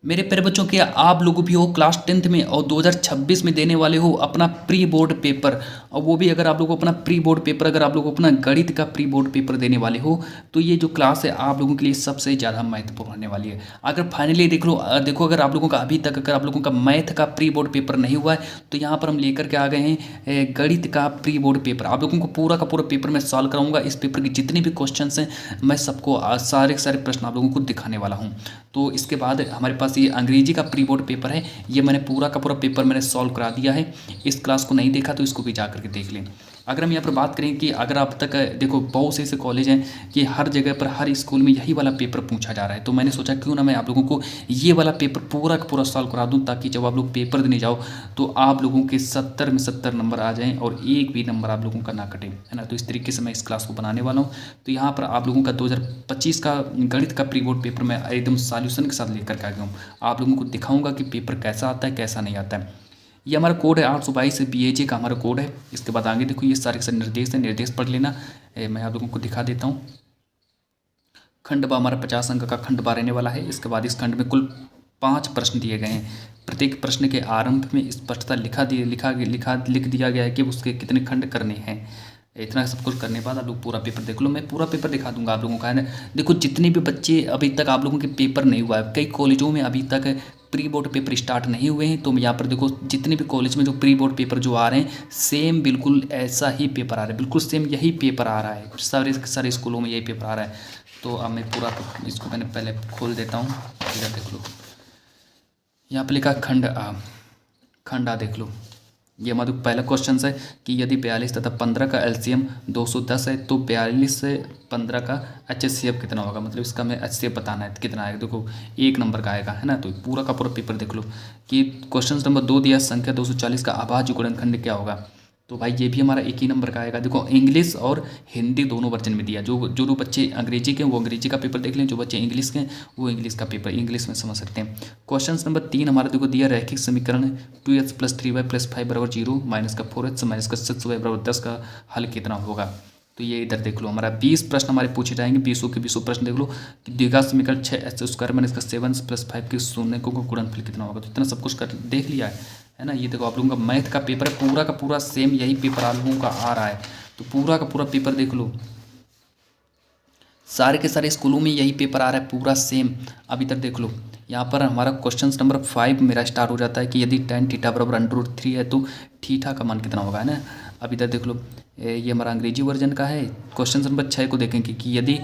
मेरे प्यारे बच्चों, क्या आप लोग भी हो क्लास 10th में और 2026 में देने वाले हो अपना प्री बोर्ड पेपर। और वो भी अगर आप लोगों को अपना प्री बोर्ड पेपर, अगर आप लोगों को अपना गणित का प्री बोर्ड पेपर देने वाले हो, तो ये जो क्लास है आप लोगों के लिए सबसे ज़्यादा महत्वपूर्ण होने वाली है। अगर फाइनली देखो अगर आप लोगों का अभी तक अगर आप लोगों का मैथ का प्री बोर्ड पेपर नहीं हुआ है, तो यहाँ पर हम लेकर के आ गए हैं गणित का प्री बोर्ड पेपर। आप लोगों को पूरा का पूरा पेपर मैं सॉल्व कराऊंगा। इस पेपर के जितने भी क्वेश्चन हैं मैं सबको सारे के सारे प्रश्न आप लोगों को दिखाने वाला हूँ। तो इसके बाद हमारे पास ये अंग्रेजी का प्री बोर्ड पेपर है, ये मैंने पूरा का पूरा पेपर मैंने सॉल्व करा दिया है। इस क्लास को नहीं देखा तो इसको भी जा करके देख लें। अगर हम यहाँ पर बात करें कि अगर आप तक देखो बहुत से ऐसे कॉलेज हैं कि हर जगह पर हर स्कूल में यही वाला पेपर पूछा जा रहा है, तो मैंने सोचा क्यों ना मैं आप लोगों को ये वाला पेपर पूरा का पूरा सॉल्व करा दूँ, ताकि जब आप लोग पेपर देने जाओ तो आप लोगों के 70 में 70 नंबर आ जाएँ और एक भी नंबर आप लोगों का ना कटे, है ना। तो इस तरीके से मैं इस क्लास को बनाने वाला हूँ। तो यहाँ पर आप लोगों का 2025 का गणित का प्री बोर्ड पेपर मैं एकदम सॉल्यूशन के साथ लेकर के आ गया हूँ। आप लोगों को दिखाऊंगा कि पेपर कैसा आता है कैसा नहीं आता है। ये हमारा कोड है 822 BAJ का हमारा कोड है। इसके बाद आगे देखो ये सारे के सारे निर्देश हैं, निर्देश पढ़ लेना। मैं आप लोगों को दिखा देता हूँ। खंड बा हमारा 50 अंक का खंड बा रहने वाला है। इसके बाद इस खंड में कुल 5 प्रश्न दिए गए हैं। प्रत्येक प्रश्न के आरंभ में स्पष्टता लिख दिया गया है कि उसके कितने खंड करने हैं। इतना सब कुछ करने के बाद आप लोग पूरा पेपर देख लो। मैं पूरा पेपर दिखा दूंगा आप लोगों का, है ना। देखो जितने भी बच्चे अभी तक आप लोगों के पेपर नहीं हुआ है, कई कॉलेजों में अभी तक प्री बोर्ड पेपर स्टार्ट नहीं हुए हैं, तो यहाँ पर देखो जितने भी कॉलेज में जो प्री बोर्ड पेपर जो आ रहे हैं सेम बिल्कुल ऐसा ही पेपर आ रहा है, बिल्कुल सेम यही पेपर आ रहा है। सारे सारे स्कूलों में यही पेपर आ रहा है। तो अब मैं पूरा इसको मैंने पहले खोल देता हूँ, इधर देख लो। यहाँ पर लिखा खंड आ देख लो। ये हमारा पहला क्वेश्चन है कि यदि 42 तथा 15 का एलसीएम 210 है तो 42 से 15 का HCF कितना होगा। मतलब इसका हमें HCF बताना है कितना आएगा। देखो 1 नंबर का आएगा, है ना। तो पूरा का पूरा पेपर देख लो कि क्वेश्चन नंबर 2 दिया संख्या 240 का अभाज्य गुणनखंड क्या होगा। तो भाई ये भी हमारा 1 ही नंबर का आएगा। देखो इंग्लिश और हिंदी दोनों वर्जन में दिया। जो बच्चे अंग्रेजी के हैं वो अंग्रेजी का पेपर देख लें, जो बच्चे इंग्लिश के हैं वो इंग्लिश का पेपर इंग्लिश में समझ सकते हैं। क्वेश्चन नंबर 3 हमारा देखो दिया रैखिक समीकरण 2x + 3y + 5 = 0 माइनस का 4x माइनस का 6y = 10 का हल कितना होगा। तो ये इधर देख लो हमारा 20 प्रश्न हमारे पूछे जाएंगे। 20 के 20 प्रश्न देख लो कि द्विघात समीकरण 6x² - इसका 7 + 5 के शून्य को गुणनफल कितना होगा। तो इतना सब कुछ कर देख लिया है ना। ये देखो आप लोगों का मैथ का पेपर है, पूरा का पूरा सेम यही पेपर आप लोगों का आ रहा है। तो पूरा का पूरा पेपर देख लो, सारे के सारे स्कूलों में यही पेपर आ रहा है पूरा सेम। अब इधर देख लो, यहाँ पर हमारा क्वेश्चन नंबर 5 मेरा स्टार्ट हो जाता है कि यदि tan थीटा बराबर √3 है तो थीटा का मान कितना होगा, है ना। अब इधर देख लो, ये हमारा अंग्रेजी वर्जन का है। क्वेश्चन नंबर 6 को देखेंगे कि यदि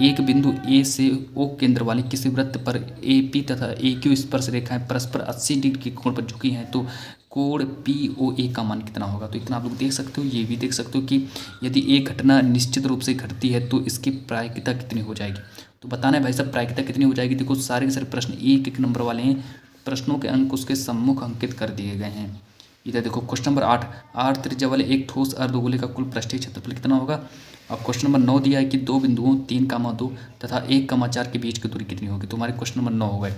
एक बिंदु ए से ओ केंद्र वाले किसी वृत्त पर AP तथा AQ स्पर्श रेखाएं परस्पर 80 डिग्री के कोण पर झुकी हैं तो कोण POA का मान कितना होगा। तो इतना आप लोग देख सकते हो। ये भी देख सकते हो कि यदि एक घटना निश्चित रूप से घटती है तो इसकी प्रायिकता कितनी हो जाएगी। तो बताना है भाई साहब प्रायिकता कितनी हो जाएगी। देखो सारे के सारे प्रश्न 1 नंबर वाले हैं। प्रश्नों के अंक उसके सम्मुख अंकित कर दिए गए हैं। इधर देखो क्वेश्चन नंबर 8 त्रिज्या वाले एक ठोस अर्धगोले का कुल पृष्ठीय क्षेत्रफल कितना होगा। अब क्वेश्चन नंबर 9 दिया है कि 2 बिंदुओं 3,2 तथा 1,4 के बीच की दूरी कितनी होगी। तो हमारे क्वेश्चन नंबर 9 हो गए।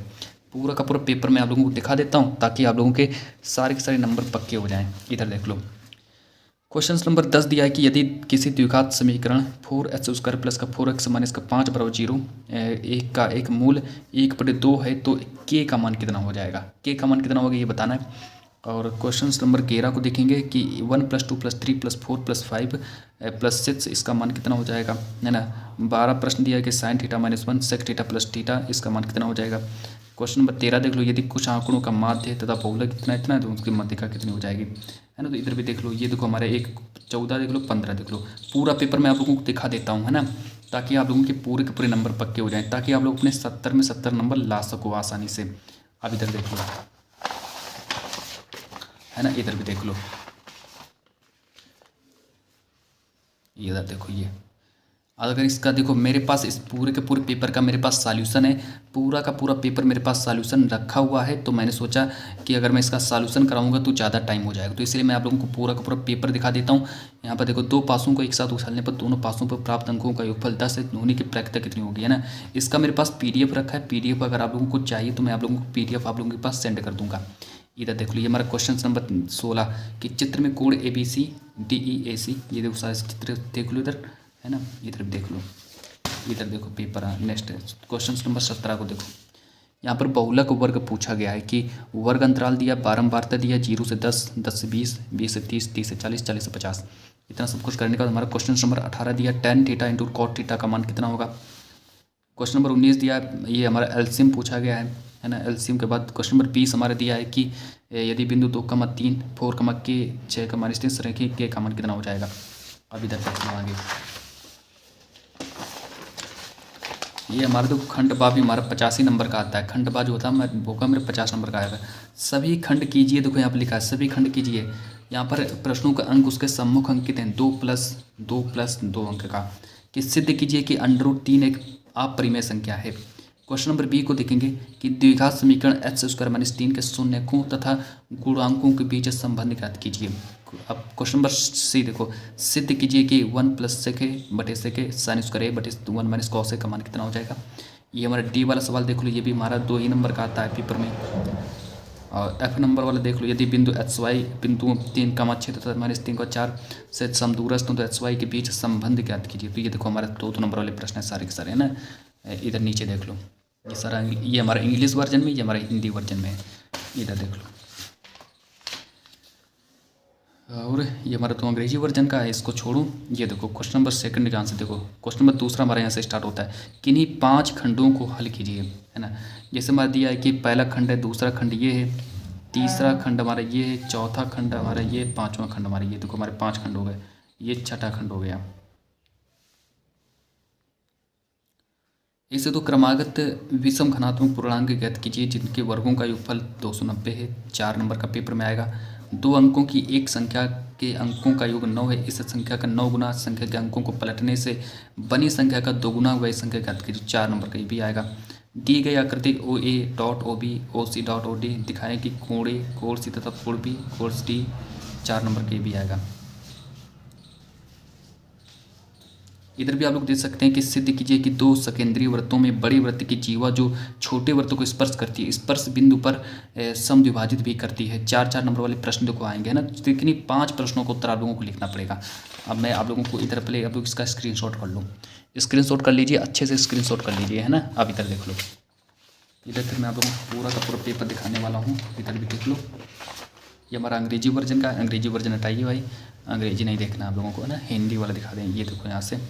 पूरा का पूरा पेपर मैं आप लोगों को दिखा देता हूँ ताकि आप लोगों के सारे नंबर पक्के हो जाएं। इधर देख लो क्वेश्चन नंबर 10 दिया है कि यदि किसी द्विघात समीकरण 4x² + का 4x - इसका 5 = 0 एक का एक मूल 1/2 है तो k का मान कितना हो जाएगा। k का मान कितना होगा ये बताना है। और क्वेश्चन नंबर 11 को देखेंगे कि 1 + 2 + 3 + 4 + 5 + 6 इसका मान कितना हो जाएगा, है ना। 12 प्रश्न दिया है कि sin θ - 1 sec θ + θ इसका मान कितना हो जाएगा। क्वेश्चन नंबर 13 देख लो, यदि कुछ आंकड़ों का माध्य तथा बहुलक कितना इतना है तो उसकी माध्यिका कितनी हो जाएगी, है ना। तो इधर भी देख लो, ये देखो हमारे 14 देख लो, 15 देख लो। पूरा पेपर मैं आप लोगों को दिखा देता हूँ, है ना, ताकि आप लोगों के पूरे के पूरे नंबर पक्के हो जाएं, ताकि आप लोग अपने 70 में 70 नंबर ला सको आसानी से। अब इधर देख लो, है ना, इधर भी देख लो, ये इधर देखो। ये अगर इसका देखो मेरे पास इस पूरे के पूरे पेपर का मेरे पास सॉल्यूशन है। पूरा का पूरा पेपर मेरे पास सॉल्यूशन रखा हुआ है। तो मैंने सोचा कि अगर मैं इसका सॉल्यूशन कराऊंगा तो ज़्यादा टाइम हो जाएगा, तो इसलिए मैं आप लोगों को पूरा का पूरा पेपर दिखा देता हूँ। यहाँ पर देखो 2 पासों को एक साथ उछालने पर दोनों पासों पर प्राप्त अंकों का योगफल 10 है। होने की प्रायिकता कितनी होगी, है ना। इसका मेरे पास PDF रखा है। PDF अगर आप लोगों को चाहिए तो मैं आप लोगों को PDF आप लोगों के पास सेंड कर दूँगा। इधर देख लो, ये हमारा क्वेश्चन नंबर 16 कि चित्र में कोण ABC DEAC, ये देखो सारे चित्र देख लो इधर, है ना। इधर भी देख लो, इधर देखो पेपर नेक्स्ट क्वेश्चन नंबर 17 को देखो यहाँ पर बहुलक वर्ग पूछा गया है कि वर्ग अंतराल दिया, बारंबारता दिया 0 से 10, 10 से 20, 20 से 30, 30 से 40, 40 से 50। इतना सब कुछ करने के बाद हमारा क्वेश्चन नंबर 18 दिया, tan theta into cot theta का मान कितना होगा। क्वेश्चन नंबर 19 दिया, ये हमारा एलसीएम पूछा गया है ना। एलसीएम के बाद क्वेश्चन नंबर 20 हमारा दिया है कि यदि बिंदु 2,3, 4, 6, 6 इस तरह के का मान कितना हो जाएगा। अब इधर देखना आगे, ये हमारा जो खंड बा भी हमारा 85 नंबर का आता है। खंड बा जो होता है वो का मेरे 50 नंबर का आएगा। सभी खंड कीजिए, देखो यहाँ पर लिखा है सभी खंड कीजिए। यहाँ पर प्रश्नों का अंक उसके सम्मुख अंकित हैं 2+2+2 अंक का, कि सिद्ध कीजिए कि √3 एक अपरिमेय संख्या है। क्वेश्चन नंबर बी को देखेंगे कि द्विघात समीकरण x² - 3 के शून्यकों तथा गुणांकों के बीच संबंध ज्ञात कीजिए। अब क्वेश्चन नंबर सी देखो, सिद्ध कीजिए कि 1 + sec बटे sec sin² a बटे 1 - cos a का मान कितना हो जाएगा। ये हमारा डी वाला सवाल देख लो, ये भी हमारा 2 ही नंबर का आता है पेपर में। और एफ नंबर वाला देख लो, यदि बिंदु XY बिंदु 3,6 तथा -3,4 से समदूरस्थ हो तो XY के बीच संबंध ज्ञात कीजिए। तो ये देखो हमारा 2 नंबर वाले प्रश्न है सारे के सारे, है ना। इधर नीचे देख लो, ये सारा ये हमारा इंग्लिश वर्जन में, ये हमारा हिंदी वर्जन में है। इधर देख लो, और ये हमारा तो अंग्रेजी वर्जन का है, इसको छोड़ो। ये देखो क्वेश्चन नंबर सेकंड का आंसर देखो। क्वेश्चन नंबर दूसरा हमारे यहाँ से स्टार्ट होता है, किन्हीं 5 खंडों को हल कीजिए, है ना। जैसे हमारा दिया है कि पहला खंड है, दूसरा खंड ये है, तीसरा खंड हमारा ये है, चौथा खंड हमारा ये, 5वां खंड हमारा ये। देखो हमारे 5 खंड हो गए, ये 6ठा खंड हो गया। इसे तो क्रमागत विषम घनात्मक पूर्णांक ज्ञात कीजिए जिनके वर्गों का योगफल 290 है। 4 नंबर का पेपर में आएगा। 2 अंकों की एक संख्या के अंकों का योग 9 है, इस संख्या का 9 गुना संख्या के अंकों को पलटने से बनी संख्या का 2 गुना वही संख्या ज्ञात कीजिए। 4 नंबर का ये भी आएगा। दी गई आकृति OA.OB OC.OD दिखाएं कि कोण A कोण C तथा कोण B कोण D। 4 नंबर का ये भी आएगा। इधर भी आप लोग देख सकते हैं कि सिद्ध कीजिए कि 2 सकेंद्रीय वृत्तों में बड़े वृत्त की जीवा जो छोटे वृत्तों को स्पर्श करती है, स्पर्श बिंदु पर समद्विभाजित भी करती है। 4 नंबर वाले प्रश्न देखो आएंगे, है ना। लेकिन 5 प्रश्नों को उत्तर आप लोगों को लिखना पड़ेगा। अब मैं आप लोगों को इधर पहले आप लोग इसका स्क्रीनशॉट कर लो, स्क्रीनशॉट कर लीजिए, अच्छे से स्क्रीनशॉट कर लीजिए, है ना। अब इधर देख लो, इधर फिर मैं आप लोगों को पूरा का पूरा पेपर दिखाने वाला हूँ। इधर भी देख लो, ये हमारा अंग्रेजी वर्जन का, अंग्रेजी वर्जन हटाइए भाई, अंग्रेजी नहीं देखना आप लोगों को, है ना। हिंदी वाला दिखा दें। ये देखो यहाँ से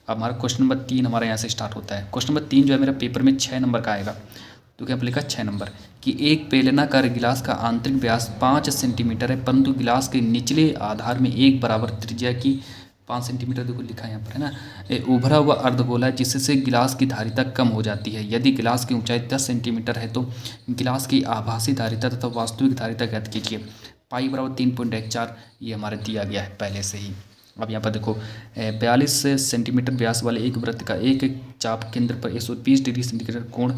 अब हमारा क्वेश्चन नंबर 3 हमारे यहाँ से स्टार्ट होता है। क्वेश्चन नंबर 3 जो है मेरा पेपर में 6 नंबर का आएगा। तो क्या लिखा 6 नंबर कि एक बेलनाकार गिलास का आंतरिक व्यास 5 सेंटीमीटर है, परंतु गिलास के निचले आधार में एक बराबर त्रिज्या की 5 सेंटीमीटर देखो लिखा है यहाँ पर, है ना। उभरा हुआ अर्धगोला है जिससे गिलास की धारिता कम हो जाती है। यदि गिलास की ऊंचाई 10 सेंटीमीटर है तो गिलास की आभासी धारिता तथा वास्तविक धारिता ज्ञात कीजिए। पाई बराबर 3.14 ये हमारे दिया गया है पहले से ही। अब यहाँ पर देखो 42 सेंटीमीटर व्यास वाले एक वृत्त का एक चाप केंद्र पर 120 डिग्री सेंटीग्रेड कोण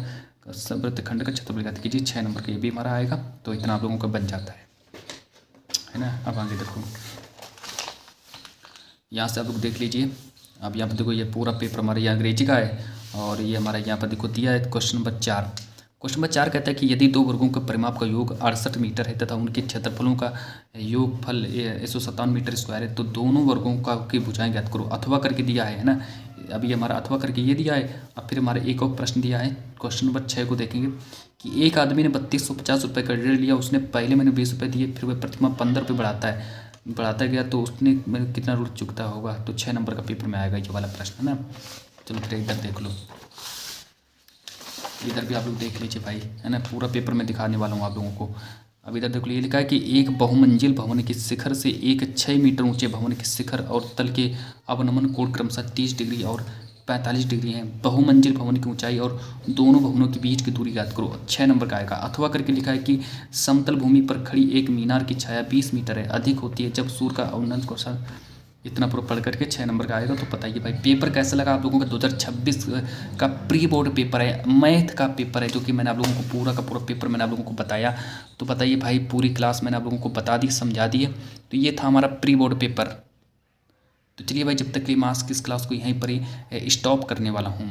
वृत्त खंड का क्षेत्रफल ज्ञात कीजिए। 6 नंबर का ये भी हमारा आएगा। तो इतना आप लोगों का बन जाता है ना। अब आगे देखो, यहाँ से आप लोग देख लीजिए। अब यहाँ पर देखो ये पूरा पेपर हमारा ये अंग्रेजी का है, और ये हमारा यहाँ पर देखो दिया है क्वेश्चन नंबर 4। क्वेश्चन नंबर 4 कहता है कि यदि 2 वर्गों के परिमाप का योग 68 मीटर है तथा उनके क्षेत्रफलों का योगफल 157 मीटर स्क्वायर है, तो दोनों वर्गों का की भुजाएं ज्ञात करो। अथवा करके दिया है ना। अभी हमारा अथवा करके ये दिया है। अब फिर हमारे एक और प्रश्न दिया है, क्वेश्चन नंबर 6 को देखेंगे कि एक आदमी ने 3250 रुपये का ऋण लिया, उसने पहले महीने 20 रुपये दिए, फिर वह प्रतिमाह 15 रुपये बढ़ाता गया, तो उसने कितना ऋण चुकता होगा। तो 6 नंबर का पेपर में आएगा ये वाला प्रश्न, है ना। चलो फिर इधर देख लो, इधर भी आप लोग देख लीजिए भाई, है ना। पूरा पेपर में दिखाने वाला हूँ आप लोगों को। अब इधर देख लो, ये लिखा है कि एक बहुमंजिल भवन के शिखर से एक 6 मीटर ऊंचे भवन के शिखर और तल के अवनमन कोण क्रमशः 30 डिग्री और 45 डिग्री हैं। बहुमंजिल भवन की ऊंचाई और दोनों भवनों के बीच की दूरी ज्ञात करो। 6 नंबर का आएगा। अथवा करके लिखा है कि समतल भूमि पर खड़ी एक मीनार की छाया 20 मीटर है, अधिक होती है जब सूर्य का अवनत को। इतना पूरा पढ़ करके 6 नंबर का आएगा। तो बताइए भाई पेपर कैसा लगा आप लोगों का। 2026 का प्री बोर्ड पेपर है, मैथ का पेपर है, जो कि मैंने आप लोगों को पूरा का पूरा पेपर मैंने आप लोगों को बताया। तो बताइए भाई, पूरी क्लास मैंने आप लोगों को बता दी, समझा दी है। तो ये था हमारा प्री बोर्ड पेपर। तो चलिए भाई, जब तक के लिए मैं आज की इस क्लास को यहीं पर ही स्टॉप करने वाला हूँ।